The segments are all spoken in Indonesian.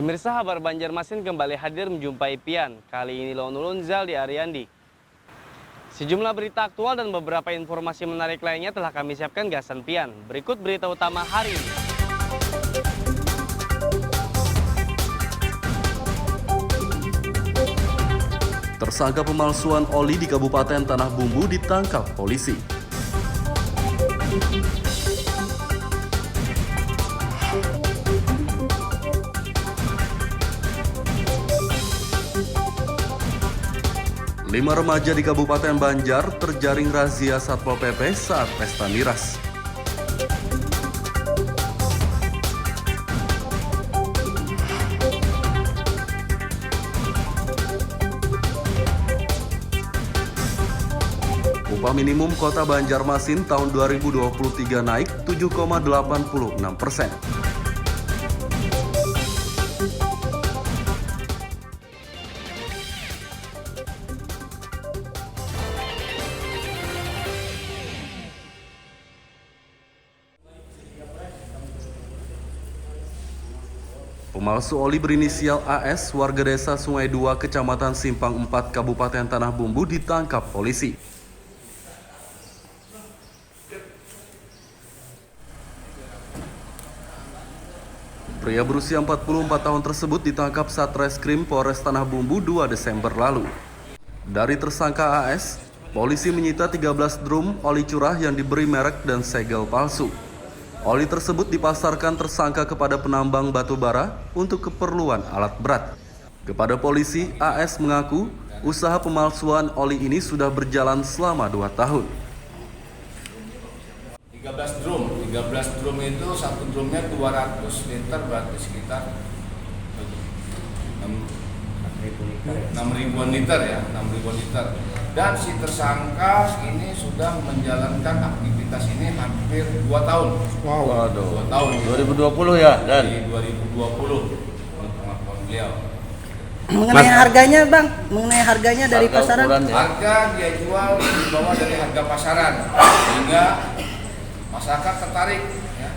Pemirsa, Habar Banjarmasin kembali hadir menjumpai Pian. Kali ini Launulun Zal di Ariandi. Sejumlah berita aktual dan beberapa informasi menarik lainnya telah kami siapkan gasan Pian. Berikut berita utama hari ini. Tersangka pemalsuan oli di Kabupaten Tanah Bumbu ditangkap polisi. Lima remaja di Kabupaten Banjar terjaring razia Satpol PP saat pesta miras. Upah minimum Kota Banjarmasin tahun 2023 naik 7,86%. Pemalsu oli berinisial AS, warga desa Sungai 2, Kecamatan Simpang 4, Kabupaten Tanah Bumbu ditangkap polisi. Pria berusia 44 tahun tersebut ditangkap Satreskrim Polres Tanah Bumbu 2 Desember lalu. Dari tersangka AS, polisi menyita 13 drum oli curah yang diberi merek dan segel palsu. Oli tersebut dipasarkan tersangka kepada penambang batu bara untuk keperluan alat berat. Kepada polisi, AS mengaku usaha pemalsuan oli ini sudah berjalan selama 2 tahun. 13 drum itu satu drumnya 200 liter, berarti sekitar 6.000 liter ya, 6.000 liter. Dan si tersangka ini sudah menjalankan aktivitas ini hampir 2 tahun. Wow, waduh. 2 tahun. 2020 ya, Dan? Di 2020 untuk pengakuan beliau. Mengenai harganya, Bang, dari pasaran? Harga dia jual di bawah dari harga pasaran, sehingga masyarakat tertarik, ya,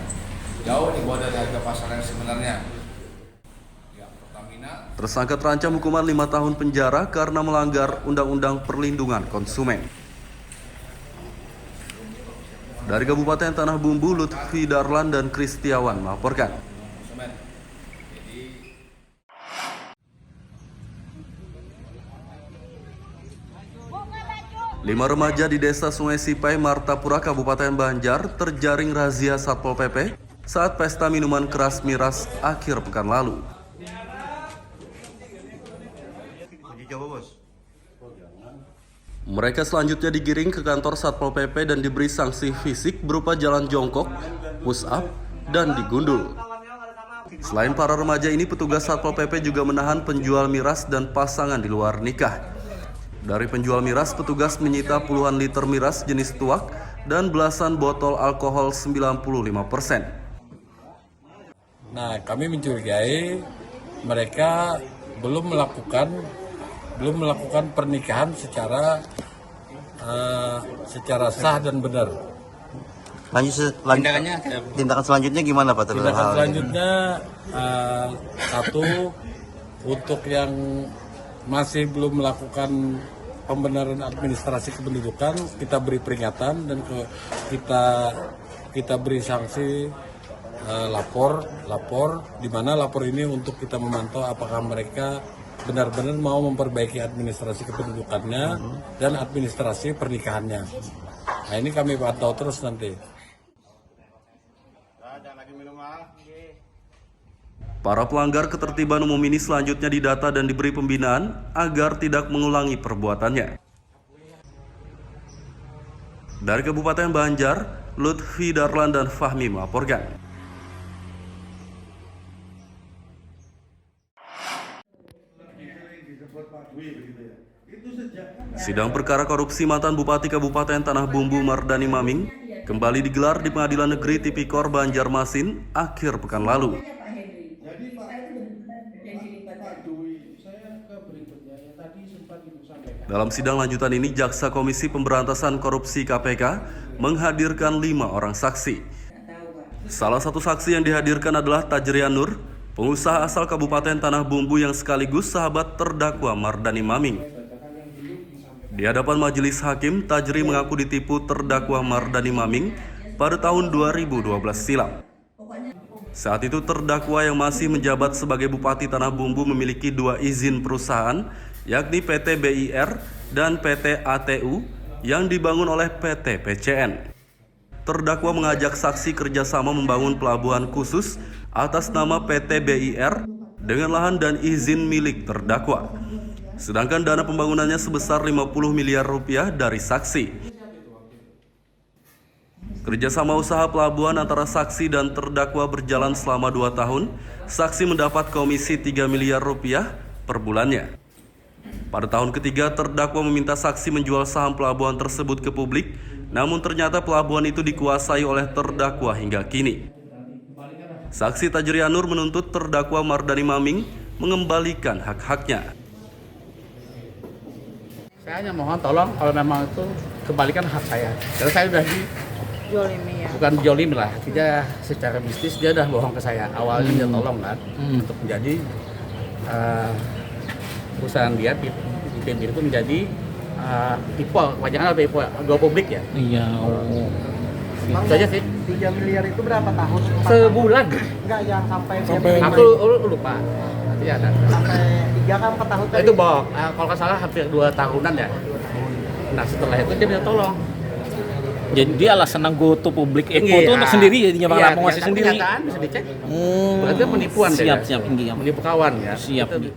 jauh di bawah dari harga pasaran sebenarnya. Tersangka terancam hukuman 5 tahun penjara karena melanggar Undang-Undang Perlindungan Konsumen. Dari Kabupaten Tanah Bumbu, Lutfi Darlan dan Kristiawan melaporkan. Lima remaja di Desa Sungai Sipai, Martapura, Kabupaten Banjar terjaring razia Satpol PP saat pesta minuman keras miras akhir pekan lalu. Mereka selanjutnya digiring ke kantor Satpol PP dan diberi sanksi fisik berupa jalan jongkok, push up, dan digundul. Selain para remaja ini, petugas Satpol PP juga menahan penjual miras dan pasangan di luar nikah. Dari penjual miras, petugas menyita puluhan liter miras jenis tuak dan belasan botol alkohol 95%. Nah, kami mencurigai mereka belum melakukan pernikahan secara sah dan benar. Tindakan selanjutnya gimana, Pak? Tindakan selanjutnya satu, untuk yang masih belum melakukan pembenaran administrasi kependudukan, kita beri peringatan dan kita beri sanksi lapor, di mana lapor ini untuk kita memantau apakah mereka benar-benar mau memperbaiki administrasi kependudukannya dan administrasi pernikahannya. Nah, ini kami pantau terus nanti. Para pelanggar ketertiban umum ini selanjutnya didata dan diberi pembinaan agar tidak mengulangi perbuatannya. Dari Kabupaten Banjar, Lutfi Darlan dan Fahmi melaporkan. Sidang perkara korupsi mantan Bupati Kabupaten Tanah Bumbu Mardani Maming kembali digelar di Pengadilan Negeri Tipikor Banjarmasin akhir pekan lalu. Dalam sidang lanjutan ini, Jaksa Komisi Pemberantasan Korupsi KPK menghadirkan 5 orang saksi. Salah satu saksi yang dihadirkan adalah Tajrian Nur, pengusaha asal Kabupaten Tanah Bumbu yang sekaligus sahabat terdakwa Mardani Maming. Di hadapan majelis hakim, Tajri mengaku ditipu terdakwa Mardani Maming pada tahun 2012 silam. Saat itu terdakwa yang masih menjabat sebagai Bupati Tanah Bumbu memiliki 2 izin perusahaan, yakni PT BIR dan PT ATU yang dibangun oleh PT PCN. Terdakwa mengajak saksi kerjasama membangun pelabuhan khusus atas nama PT BIR dengan lahan dan izin milik terdakwa. Sedangkan dana pembangunannya sebesar 50 miliar rupiah dari saksi. Kerjasama usaha pelabuhan antara saksi dan terdakwa berjalan selama 2 tahun. Saksi mendapat komisi 3 miliar rupiah per bulannya. Pada tahun ketiga, terdakwa meminta saksi menjual saham pelabuhan tersebut ke publik, namun ternyata pelabuhan itu dikuasai oleh terdakwa hingga kini. Saksi Tajri Anur menuntut terdakwa Mardani Maming mengembalikan hak-haknya. Saya hanya mohon tolong kalau memang itu kembalikan hak saya. Karena saya sudah Jolimi ya. bukan jolim lah, tidak secara bisnis dia udah bohong ke saya. Awalnya dia tolong kan untuk menjadi perusahaan dia itu menjadi IPO, kebanyakan ada IPO go publik ya. Iya. Itu aja sih. 3 miliar itu berapa tahun? Sebulan. Enggak, yang sampai Aku lupa. Nanti ada. sampai 3 kan 4 tahun tadi. Itu bohong. Kalau nggak salah hampir 2 tahunan ya. Nah setelah itu dia minta tolong. Jadi alasan nanggoto publik Eko Iya. itu untuk sendiri jadinya Bang Lampung masih kenyataan, sendiri. kenyataan bisa dicek. Berarti penipuan Siap, deh. siap, iya. Menipu kawan ya. Siap. Itu-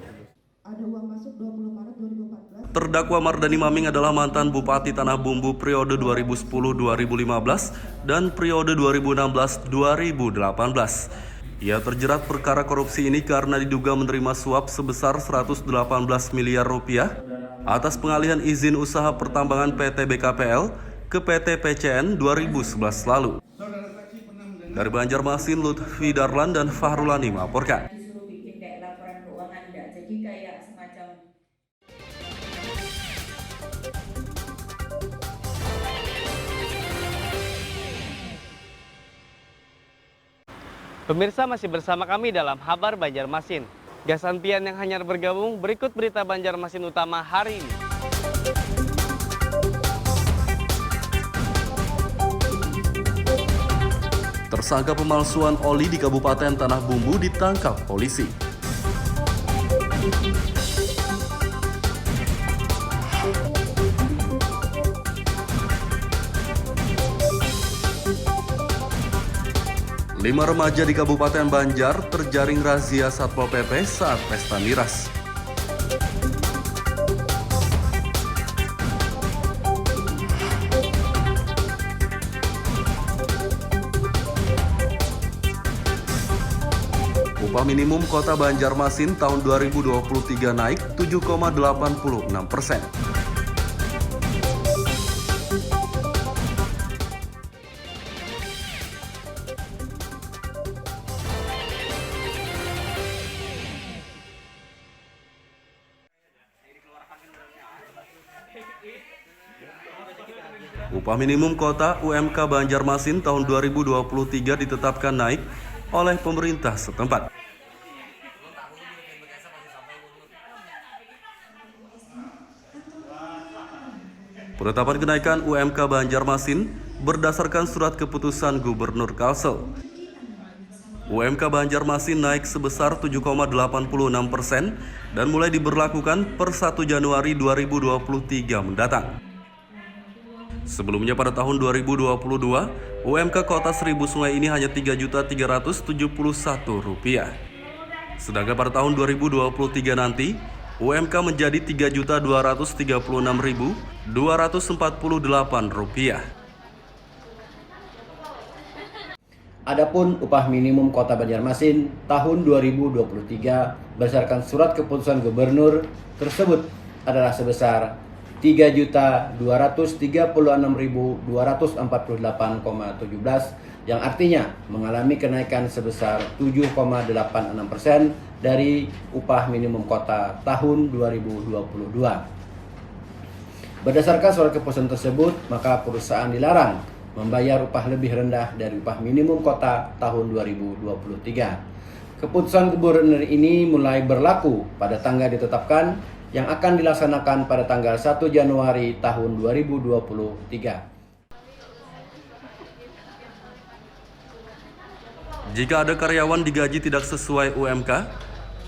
Ada uang masuk 20 Maret 2014. Terdakwa Mardani Maming adalah mantan Bupati Tanah Bumbu periode 2010-2015 dan periode 2016-2018. Ia terjerat perkara korupsi ini karena diduga menerima suap sebesar 118 miliar rupiah atas pengalihan izin usaha pertambangan PT BKPL ke PT PCN 2011 lalu. Dari Banjarmasin, Lutfi Darlan dan Fahrulani melaporkan. Disuruh bikin kayak laporan keuangan enggak. Jadi kayak semacam Pemirsa masih bersama kami dalam Habar Banjarmasin. Gasan Pian yang hanya bergabung, berikut berita Banjarmasin utama hari ini. Tersangka pemalsuan oli di Kabupaten Tanah Bumbu ditangkap polisi. Lima remaja di Kabupaten Banjar terjaring razia Satpol PP saat pesta miras. Upah minimum Kota Banjarmasin tahun 2023 naik 7,86%. Upah minimum kota UMK Banjarmasin tahun 2023 ditetapkan naik oleh pemerintah setempat. Penetapan kenaikan UMK Banjarmasin berdasarkan surat keputusan Gubernur Kalsel. UMK Banjarmasin naik sebesar 7,86% dan mulai diberlakukan per 1 Januari 2023 mendatang. Sebelumnya pada tahun 2022, UMK Kota Seribu Sungai ini hanya Rp3.371. Sedangkan pada tahun 2023 nanti, UMK menjadi Rp3.236.248. Adapun upah minimum Kota Banjarmasin tahun 2023 berdasarkan surat keputusan gubernur tersebut adalah sebesar Rp3.236.248,17 yang artinya mengalami kenaikan sebesar 7,86% dari upah minimum kota tahun 2022. Berdasarkan surat keputusan tersebut, maka perusahaan dilarang membayar upah lebih rendah dari upah minimum kota tahun 2023. Keputusan gubernur ini mulai berlaku pada tanggal ditetapkan yang akan dilaksanakan pada tanggal 1 Januari tahun 2023. Jika ada karyawan digaji tidak sesuai UMK,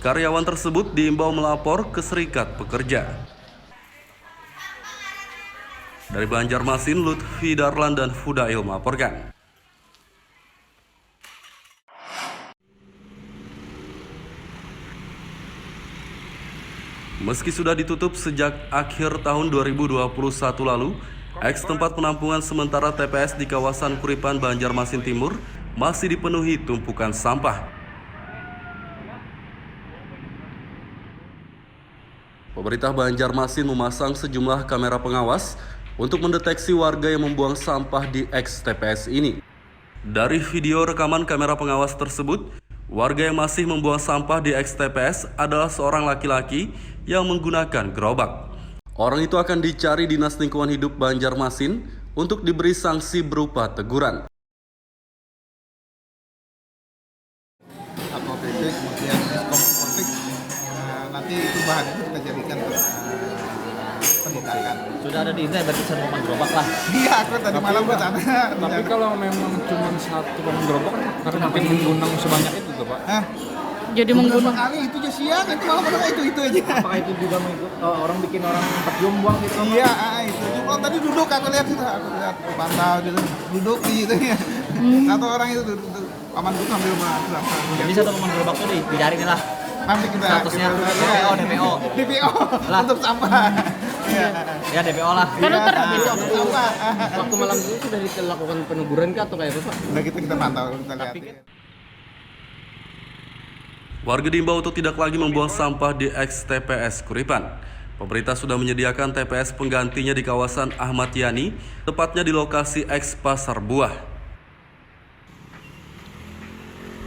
karyawan tersebut diimbau melapor ke Serikat Pekerja. Dari Banjarmasin, Lutfi Darlan dan Fudail melaporkan. Meski sudah ditutup sejak akhir tahun 2021 lalu, eks tempat penampungan sementara TPS di kawasan Kuripan, Banjarmasin Timur masih dipenuhi tumpukan sampah. Pemerintah Banjarmasin memasang sejumlah kamera pengawas untuk mendeteksi warga yang membuang sampah di eks TPS ini. Dari video rekaman kamera pengawas tersebut, warga yang masih membuang sampah di eks TPS adalah seorang laki-laki yang menggunakan gerobak. Orang itu akan dicari Dinas Lingkungan Hidup Banjarmasin untuk diberi sanksi berupa teguran. Satpol PP, kemudian Diskom, nanti itu bahan itu kita jadikan penindakan. Sudah ada di internet berarti satu gerobak lah. Iya, aku tadi malam ke sana. Tapi kalau memang cuma satu gerobak, karena mungkin menggunung sebanyak itu tuh Pak. Jadi menggunung kali itu aja siang, itu malam itu aja. Apakah itu juga orang bikin orang pencium buang gitu? Iya, itu. Oh, tadi duduk aku lihat pantau gitu, duduk gitu ya. Satu orang itu duduk. Paman itu sambil berapa. Jadi satu gerobak tuh dicari lah. Nanti kita statusnya DPO lah untuk sampah. Ya DPO lah. Karena sampah. Waktu malam itu sudah dilakukan peneguran kah atau kayak apa Pak? Udah kita pantau, kita lihat. Warga diimbau untuk tidak lagi membuang sampah di eks TPS Kuripan. Pemerintah sudah menyediakan TPS penggantinya di kawasan Ahmad Yani, tepatnya di lokasi eks Pasar Buah.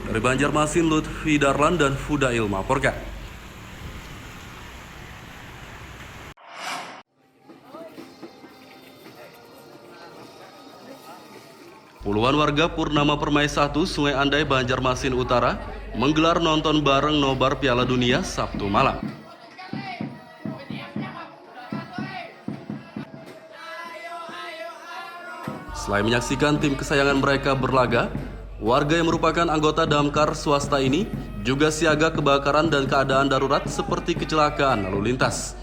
Dari Banjarmasin, Lutfi Darlan dan Fudail melaporkan. Puluhan warga Purnama Permai 1, Sungai Andai, Banjarmasin Utara menggelar nonton bareng nobar Piala Dunia Sabtu malam. Selain menyaksikan tim kesayangan mereka berlaga, warga yang merupakan anggota damkar swasta ini juga siaga kebakaran dan keadaan darurat seperti kecelakaan lalu lintas.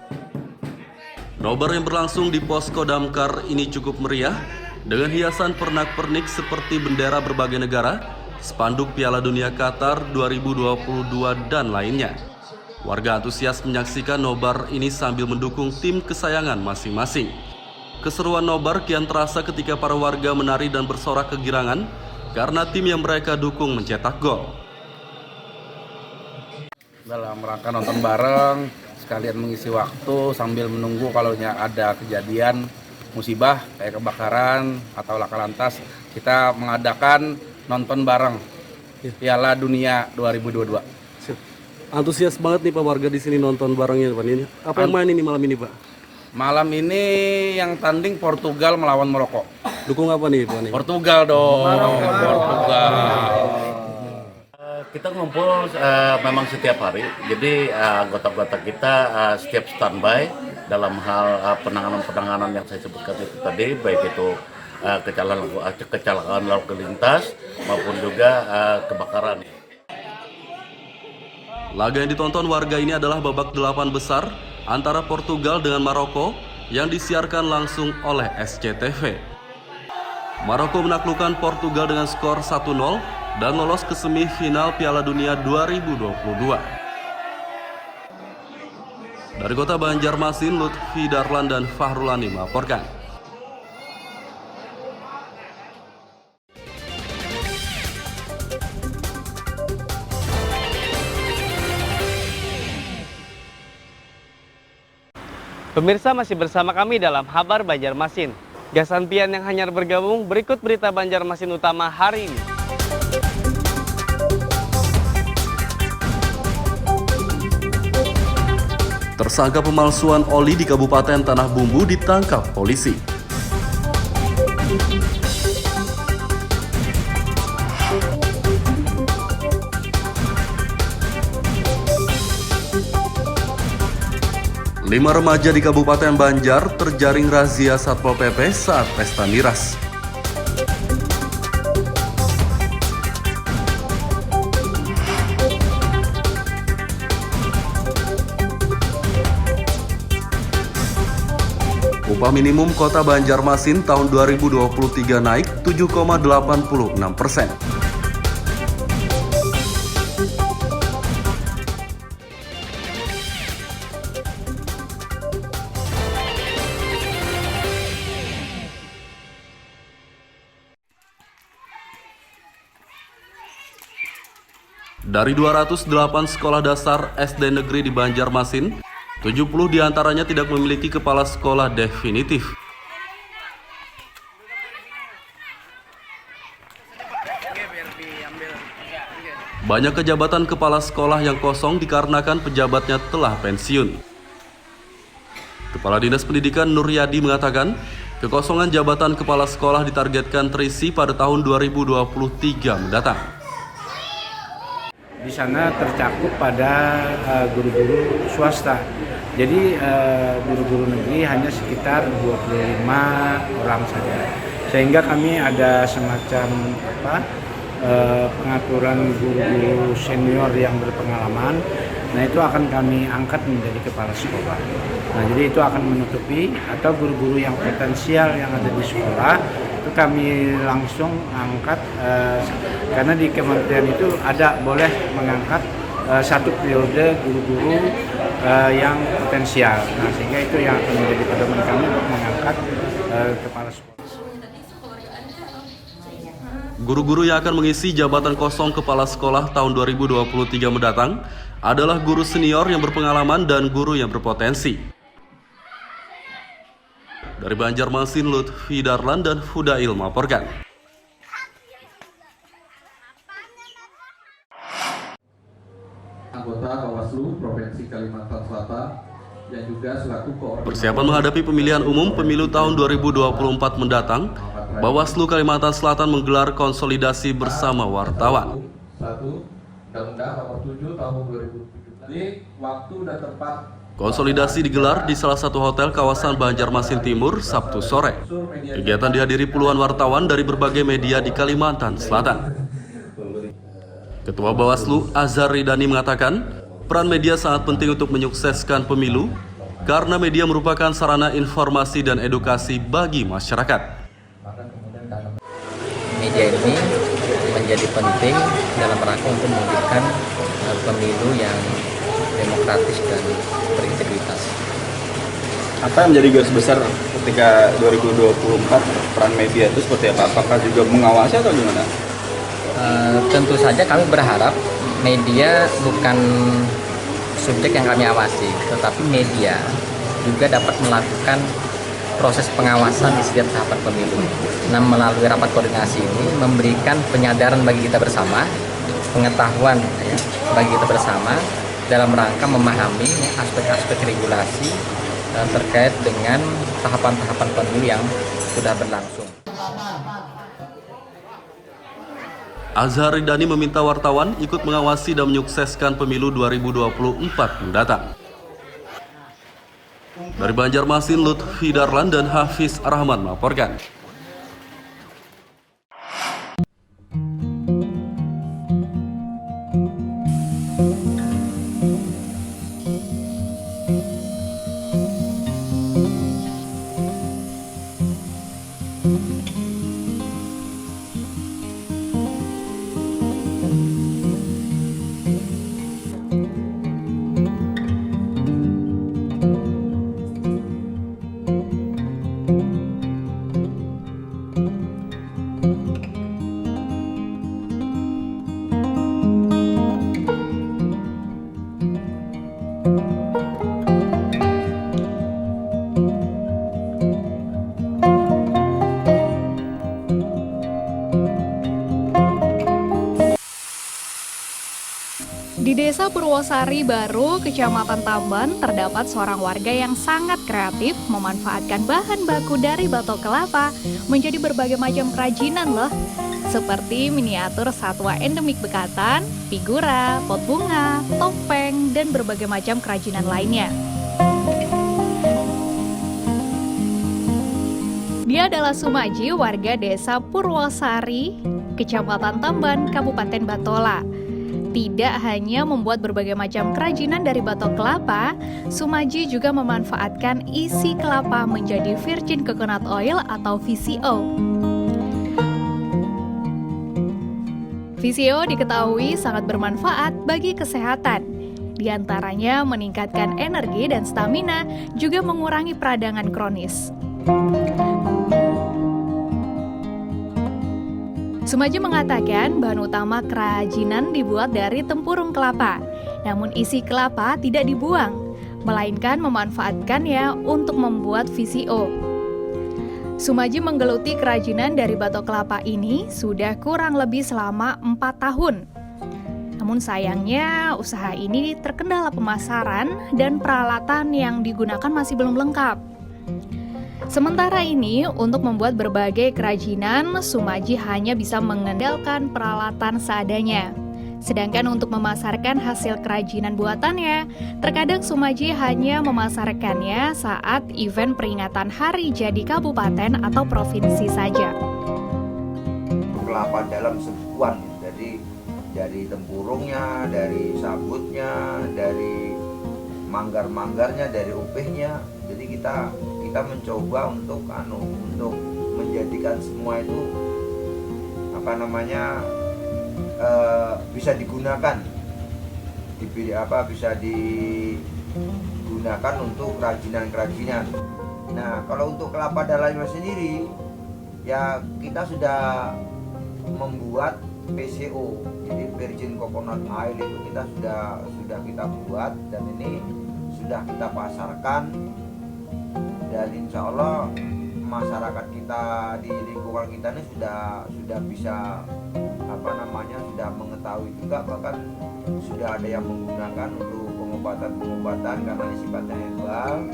Nobar yang berlangsung di posko damkar ini cukup meriah dengan hiasan pernak-pernik seperti bendera berbagai negara, spanduk Piala Dunia Qatar 2022 dan lainnya. Warga antusias menyaksikan nobar ini sambil mendukung tim kesayangan masing-masing. Keseruan nobar kian terasa ketika para warga menari dan bersorak kegirangan karena tim yang mereka dukung mencetak gol. Dalam rangka nonton bareng, sekalian mengisi waktu sambil menunggu kalau ada kejadian musibah kayak kebakaran atau laka lantas, kita mengadakan nonton bareng Piala Dunia 2022. Antusias banget nih Pak warga di sini nonton barengnya Pak ini. Apa yang main ini malam ini Pak? Malam ini yang tanding Portugal melawan Maroko. Dukung apa nih Pak? Portugal dong. Portugal. Kita ngumpul memang setiap hari. Jadi anggota-anggota kita setiap standby dalam hal penanganan yang saya sebutkan itu tadi, baik itu kecelakaan lalu lintas maupun juga kebakaran. Laga yang ditonton warga ini adalah babak 8 besar antara Portugal dengan Maroko yang disiarkan langsung oleh SCTV. Maroko menaklukkan Portugal dengan skor 1-0 dan lolos ke semifinal Piala Dunia 2022. Dari kota Banjarmasin, Lutfi Darlan dan Fahrulani melaporkan. Pemirsa masih bersama kami dalam Kabar Banjarmasin. Gasan Pian yang hanyar bergabung, berikut berita Banjarmasin utama hari ini. Tersangka pemalsuan oli di Kabupaten Tanah Bumbu ditangkap polisi. 5 remaja di Kabupaten Banjar terjaring razia Satpol PP saat pesta miras. Upah minimum Kota Banjarmasin tahun 2023 naik 7,86%. Dari 208 sekolah dasar SD negeri di Banjarmasin, 70 diantaranya tidak memiliki kepala sekolah definitif. Banyak kejabatan kepala sekolah yang kosong dikarenakan pejabatnya telah pensiun. Kepala Dinas Pendidikan Nuryadi mengatakan, kekosongan jabatan kepala sekolah ditargetkan terisi pada tahun 2023 mendatang. Di sana tercakup pada guru-guru swasta. Jadi guru-guru negeri hanya sekitar 25 orang saja. Sehingga kami ada semacam pengaturan guru-guru senior yang berpengalaman. Nah, itu akan kami angkat menjadi kepala sekolah. Nah, jadi itu akan menutupi atau guru-guru yang potensial yang ada di sekolah itu kami langsung angkat karena di kementerian itu ada boleh mengangkat satu periode guru-guru yang potensial. Nah, sehingga itu yang akan menjadi pedoman kami untuk mengangkat kepala sekolah. Guru-guru yang akan mengisi jabatan kosong kepala sekolah tahun 2023 mendatang adalah guru senior yang berpengalaman dan guru yang berpotensi. Dari Banjarmasin, Lutfi Darlan dan Fudail melaporkan. Anggota Bawaslu Provinsi Kalimantan Selatan yang juga selaku koordinator Persiapan menghadapi pemilihan umum pemilu tahun 2024 mendatang, Bawaslu Kalimantan Selatan menggelar konsolidasi bersama wartawan. 1 Undang-Undang Nomor 7 Tahun 2017 di waktu dan tempat. Konsolidasi digelar di salah satu hotel kawasan Banjarmasin Timur Sabtu sore. Kegiatan dihadiri puluhan wartawan dari berbagai media di Kalimantan Selatan. Ketua Bawaslu Azhar Ridani mengatakan, peran media sangat penting untuk menyukseskan pemilu karena media merupakan sarana informasi dan edukasi bagi masyarakat. Media ini menjadi penting dalam rangka untuk mewujudkan pemilu yang demokratis dan berintegritas. Apa yang menjadi garis besar ketika 2024 peran media itu seperti apa? Apakah juga mengawasi atau gimana? Tentu saja kami berharap media bukan subjek yang kami awasi, tetapi media juga dapat melakukan proses pengawasan di setiap tahapan pemilu. Nah, melalui rapat koordinasi ini memberikan penyadaran bagi kita bersama, pengetahuan bagi kita bersama dalam rangka memahami aspek-aspek regulasi terkait dengan tahapan-tahapan pemilu yang sudah berlangsung. Azhar Ridani meminta wartawan ikut mengawasi dan menyukseskan pemilu 2024 mendatang. Dari Banjarmasin, Lutfi Darlan dan Hafiz Rahman melaporkan. Di Desa Purwosari Baru, Kecamatan Tamban, terdapat seorang warga yang sangat kreatif memanfaatkan bahan baku dari batok kelapa menjadi berbagai macam kerajinan loh. Seperti miniatur satwa endemik Bekatan, figura, pot bunga, topeng, dan berbagai macam kerajinan lainnya. Dia adalah Sumaji, warga desa Purwosari, Kecamatan Tamban, Kabupaten Batola. Tidak hanya membuat berbagai macam kerajinan dari batok kelapa, Sumaji juga memanfaatkan isi kelapa menjadi virgin coconut oil atau VCO. VCO diketahui sangat bermanfaat bagi kesehatan. Di antaranya meningkatkan energi dan stamina, juga mengurangi peradangan kronis. Sumaji mengatakan bahan utama kerajinan dibuat dari tempurung kelapa. Namun isi kelapa tidak dibuang, melainkan memanfaatkannya untuk membuat VCO. Sumaji menggeluti kerajinan dari batok kelapa ini sudah kurang lebih selama 4 tahun. Namun sayangnya usaha ini terkendala pemasaran dan peralatan yang digunakan masih belum lengkap. Sementara ini, untuk membuat berbagai kerajinan, Sumaji hanya bisa mengandalkan peralatan seadanya. Sedangkan untuk memasarkan hasil kerajinan buatannya, terkadang Sumaji hanya memasarkannya saat event peringatan hari jadi kabupaten atau provinsi saja. Kelapa dalam sebuah, jadi dari tempurungnya, dari sabutnya, dari manggar-manggarnya, dari upihnya. Jadi kita mencoba untuk menjadikan semua itu bisa digunakan, bisa digunakan untuk kerajinan-kerajinan. Nah, kalau untuk kelapa dalamnya sendiri, ya kita sudah membuat VCO, jadi virgin coconut oil itu kita sudah kita buat dan ini sudah kita pasarkan, dan insya Allah masyarakat kita di lingkungan kita ini sudah bisa sudah mengetahui juga, bahkan sudah ada yang menggunakan untuk pengobatan karena ini sifatnya herbal.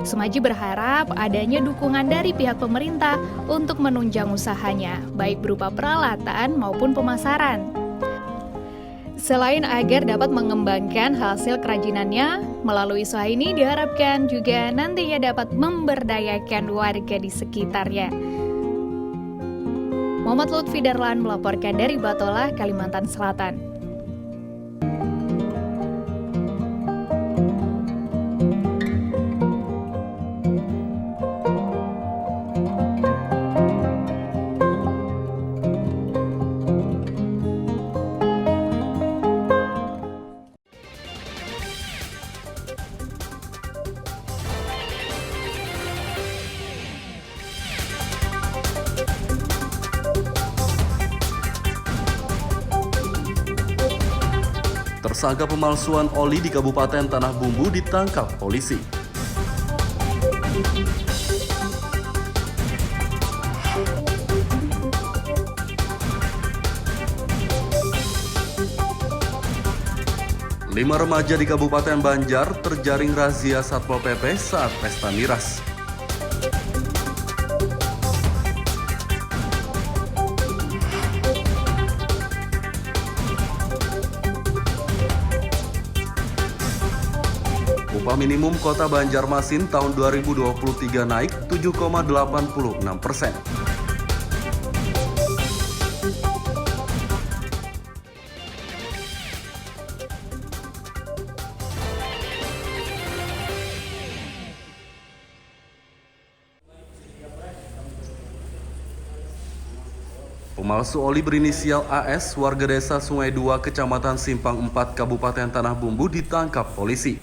Sumaji berharap adanya dukungan dari pihak pemerintah untuk menunjang usahanya, baik berupa peralatan maupun pemasaran. Selain agar dapat mengembangkan hasil kerajinannya, melalui usaha ini diharapkan juga nantinya dapat memberdayakan warga di sekitarnya. Muhammad Lutfi Darlan melaporkan dari Batola, Kalimantan Selatan. Tersangka pemalsuan oli di Kabupaten Tanah Bumbu ditangkap polisi. Lima remaja di Kabupaten Banjar terjaring razia Satpol PP saat pesta miras. Upah minimum Kota Banjarmasin tahun 2023 naik 7,86%. Pemalsu oli berinisial AS, warga desa Sungai 2, Kecamatan Simpang 4, Kabupaten Tanah Bumbu ditangkap polisi.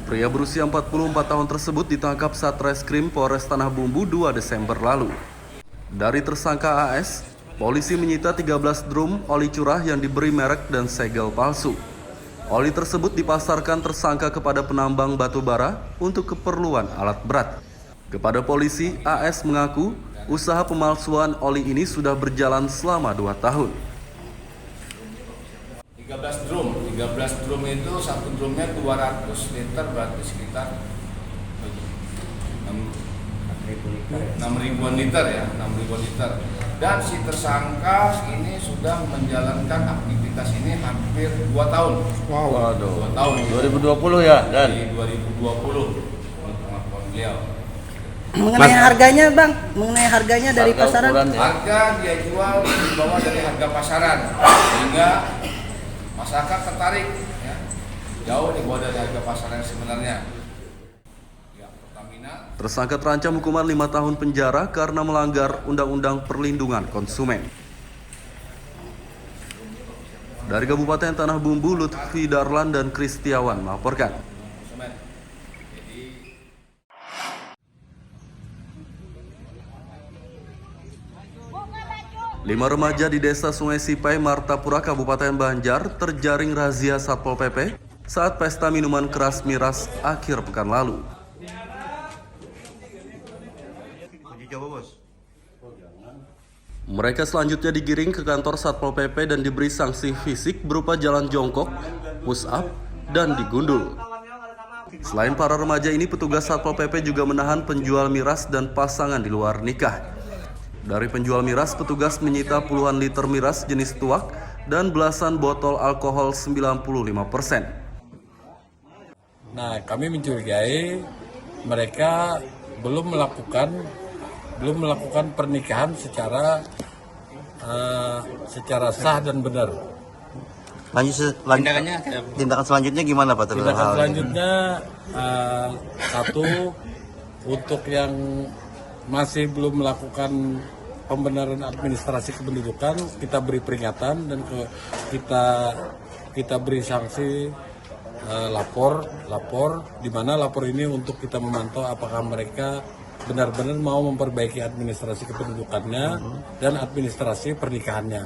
Pria berusia 44 tahun tersebut ditangkap Satreskrim Polres Tanah Bumbu 2 Desember lalu. Dari tersangka AS, polisi menyita 13 drum oli curah yang diberi merek dan segel palsu. Oli tersebut dipasarkan tersangka kepada penambang batu bara untuk keperluan alat berat. Kepada polisi, AS mengaku usaha pemalsuan oli ini sudah berjalan selama 2 tahun. 13 drum itu satu drumnya 200 liter, berarti sekitar 6 liter 6.000-an liter ya, 6.000 liter. Dan si tersangka ini sudah menjalankan aktivitas ini hampir 2 tahun. Wow. Waduh. 2 tahun. 2020 ya, Dan? Di 2020 untuk pengakuan beliau. Mengenai harganya Bang, mengenai harganya dari pasaran? Harga dia jual di bawah dari harga pasaran, sehingga masyarakat tertarik ya, jauh di bawah dari harga pasaran sebenarnya. Tersangka terancam hukuman 5 tahun penjara karena melanggar Undang-Undang Perlindungan Konsumen. Dari Kabupaten Tanah Bumbu, Lutfi Darlan dan Kristiawan melaporkan. 5 remaja di Desa Sungai Sipai, Martapura, Kabupaten Banjar terjaring razia Satpol PP saat pesta minuman keras miras akhir pekan lalu. Mereka selanjutnya digiring ke kantor Satpol PP dan diberi sanksi fisik berupa jalan jongkok, push up, dan digundul. Selain para remaja ini, petugas Satpol PP juga menahan penjual miras dan pasangan di luar nikah. Dari penjual miras, petugas menyita puluhan liter miras jenis tuak dan belasan botol alkohol 95%. Nah, kami mencurigai mereka belum melakukan pernikahan secara sah dan benar. Tindakan selanjutnya gimana Pak? Tindakan selanjutnya satu, untuk yang masih belum melakukan pembenaran administrasi kependudukan, kita beri peringatan dan kita beri sanksi lapor, di mana lapor ini untuk kita memantau apakah mereka benar-benar mau memperbaiki administrasi kependudukannya dan administrasi pernikahannya.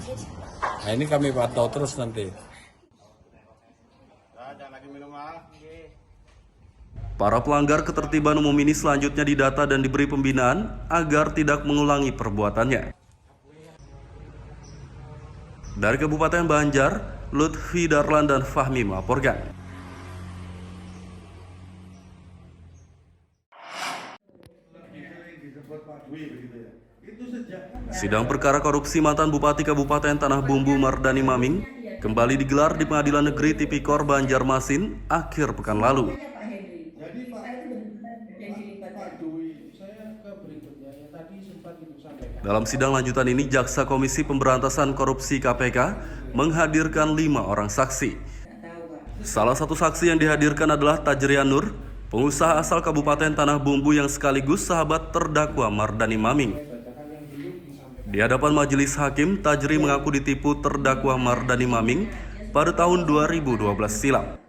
Nah, ini kami pantau terus nanti. Para pelanggar ketertiban umum ini selanjutnya didata dan diberi pembinaan agar tidak mengulangi perbuatannya. Dari Kabupaten Banjar, Lutfi Darlan dan Fahmi melaporkan. Sidang perkara korupsi mantan Bupati Kabupaten Tanah Bumbu Mardani Maming kembali digelar di Pengadilan Negeri Tipikor Banjarmasin akhir pekan lalu. Dalam sidang lanjutan ini, Jaksa Komisi Pemberantasan Korupsi KPK menghadirkan 5 orang saksi. Salah satu saksi yang dihadirkan adalah Tajrian Nur, pengusaha asal Kabupaten Tanah Bumbu yang sekaligus sahabat terdakwa Mardani Maming. Di hadapan majelis hakim, Tajri mengaku ditipu terdakwa Mardani Maming pada tahun 2012 silam.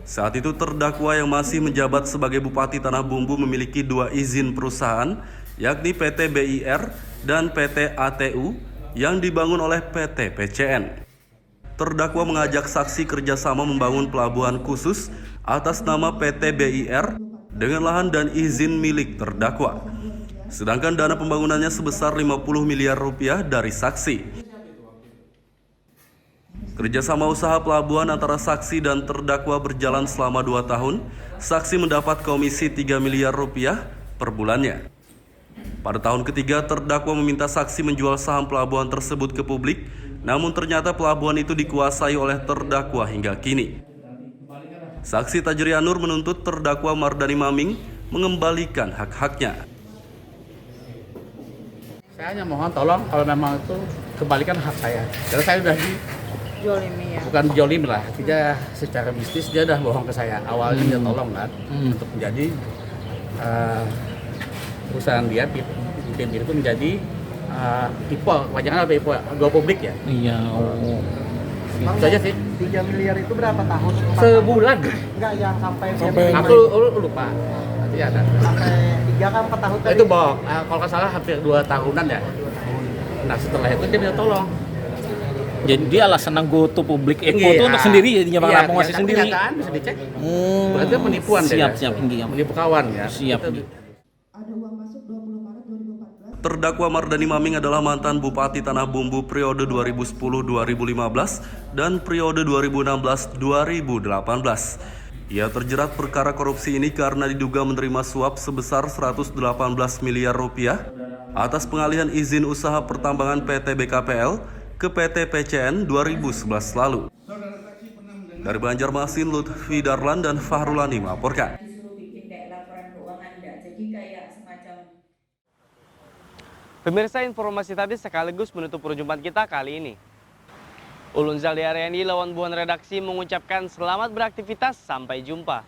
Saat itu terdakwa yang masih menjabat sebagai Bupati Tanah Bumbu memiliki 2 izin perusahaan, yakni PT BIR dan PT ATU yang dibangun oleh PT PCN. Terdakwa mengajak saksi kerjasama membangun pelabuhan khusus atas nama PT BIR dengan lahan dan izin milik terdakwa. Sedangkan dana pembangunannya sebesar 50 miliar rupiah dari saksi. Kerjasama usaha pelabuhan antara saksi dan terdakwa berjalan selama 2 tahun. Saksi mendapat komisi 3 miliar rupiah per bulannya. Pada tahun ketiga, terdakwa meminta saksi menjual saham pelabuhan tersebut ke publik, namun ternyata pelabuhan itu dikuasai oleh terdakwa hingga kini. Saksi Tajrian Nur menuntut terdakwa Mardani Maming mengembalikan hak-haknya. Saya hanya mohon tolong kalau memang itu kembalikan hak saya. Karena saya sudah Jolimi ya. bukan jolim lah, tidak secara bisnis dia udah bohong ke saya. Awalnya dia tolong kan untuk menjadi perusahaan dia PIM itu menjadi tipe wajangan atau tipe go publik ya. Iya. Itu aja sih. 3 miliar itu berapa tahun? Sebulan. Enggak yang sampai Aku lupa. Nanti ada. Sampai 3 kan 4 tahun tadi. Itu bohong. Kalau nggak salah hampir 2 tahunan ya. Nah setelah itu dia minta tolong. Jadi alasan anggota publik Eko itu untuk sendiri jadinya Bang Lampung masih sendiri. Kenyataan bisa dicek. Berarti penipuan siap, deh. Siap, menipu kawan ya. Siap. Terdakwa Mardani Maming adalah mantan Bupati Tanah Bumbu periode 2010-2015 dan periode 2016-2018. Ia terjerat perkara korupsi ini karena diduga menerima suap sebesar 118 miliar rupiah atas pengalihan izin usaha pertambangan PT BKPL ke PT PCN 2011 lalu. Dari Banjarmasin, Lutfi Darlan dan Fahrulani melaporkan. Pemirsa, informasi tadi sekaligus menutup perjumpaan kita kali ini. Ulun Zaldi Ariandi lawan buan redaksi mengucapkan selamat beraktivitas, sampai jumpa.